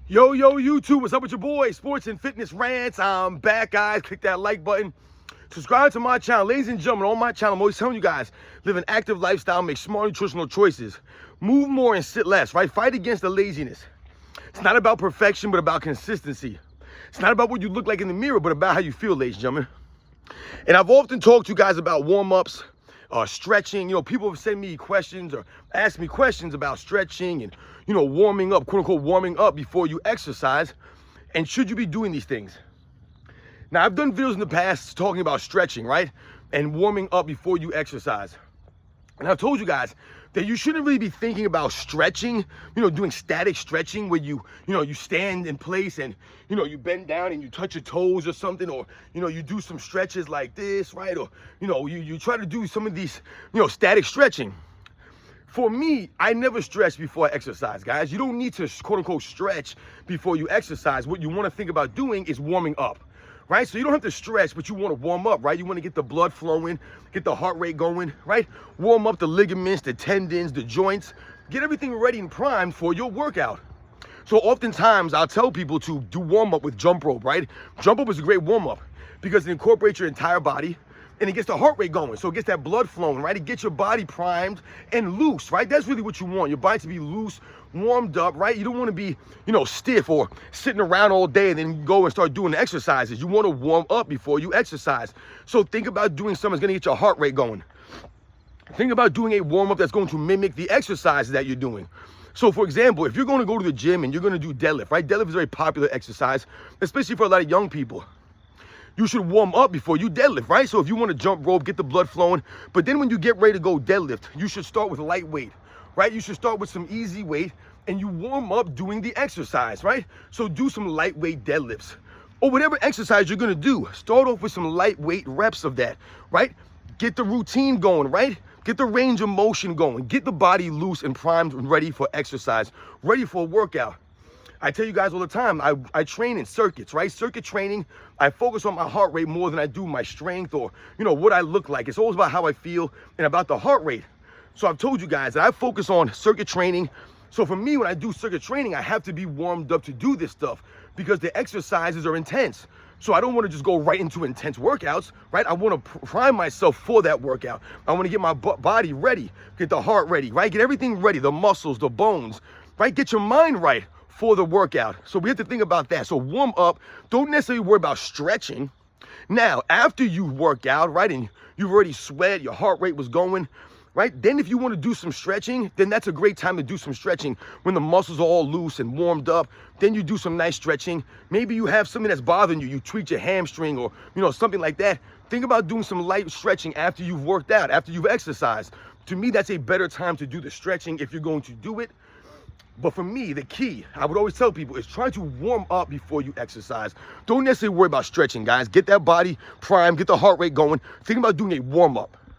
Yo, YouTube, what's up with your boy? Sports and Fitness Rants. I'm back, guys. Click that like button. Subscribe to my channel. Ladies and gentlemen, on my channel, I'm always telling you guys, live an active lifestyle, make smart nutritional choices. Move more and sit less, right? Fight against the laziness. It's not about perfection, but about consistency. It's not about what you look like in the mirror, but about how you feel, ladies and gentlemen. And I've often talked to you guys about warm-ups, stretching. People have sent me questions or asked me questions about stretching and, warming up, quote unquote, warming up before you exercise. And should you be doing these things? Now, I've done videos in the past talking about stretching, right? And warming up before you exercise. And I've told you guys that you shouldn't really be thinking about stretching, doing static stretching where you stand in place and, you bend down and you touch your toes or something, or, you do some stretches like this, right? Or, you try to do some of these, static stretching. For me, I never stretch before I exercise, guys. You don't need to, quote unquote, stretch before you exercise. What you want to think about doing is warming up. Right? So you don't have to stretch, but you want to warm up, right? You want to get the blood flowing, get the heart rate going, right? Warm up the ligaments, the tendons, the joints, get everything ready and primed for your workout. So oftentimes I'll tell people to do warm up with jump rope, right? Jump rope is a great warm up because it incorporates your entire body and it gets the heart rate going. So it gets that blood flowing, right? It gets your body primed and loose, right? That's really what you want, your body to be loose, warmed up, right? You don't want to be, stiff or sitting around all day and then go and start doing the exercises. You want to warm up before you exercise. So think about doing something that's going to get your heart rate going. Think about doing a warm up that's going to mimic the exercises that you're doing. So for example, if you're going to go to the gym and you're going to do deadlift, right? Deadlift is a very popular exercise, especially for a lot of young people. You should warm up before you deadlift, right? So if you want to jump rope, get the blood flowing, but then when you get ready to go deadlift, you should start with lightweight, right? You should start with some easy weight and you warm up doing the exercise, right? So do some lightweight deadlifts or whatever exercise you're going to do. Start off with some lightweight reps of that, right? Get the routine going, right? Get the range of motion going. Get the body loose and primed and ready for exercise, ready for a workout. I tell you guys all the time, I train in circuits, right? Circuit training, I focus on my heart rate more than I do my strength or, what I look like. It's always about how I feel and about the heart rate. So I've told you guys that I focus on circuit training. So for me, when I do circuit training, I have to be warmed up to do this stuff because the exercises are intense. So I don't want to just go right into intense workouts, right? I want to prime myself for that workout. I want to get my body ready, get the heart ready, right? Get everything ready, the muscles, the bones, right? Get your mind right for the workout. So we have to think about that. So warm up, don't necessarily worry about stretching. Now, after you work out, right, and you've already sweat, your heart rate was going, right? Then if you want to do some stretching, then that's a great time to do some stretching when the muscles are all loose and warmed up. Then you do some nice stretching. Maybe you have something that's bothering you. You tweaked your hamstring or, something like that. Think about doing some light stretching after you've worked out, after you've exercised. To me, that's a better time to do the stretching if you're going to do it. But for me, the key, I would always tell people, is try to warm up before you exercise. Don't necessarily worry about stretching, guys. Get that body primed, get the heart rate going. Think about doing a warm up.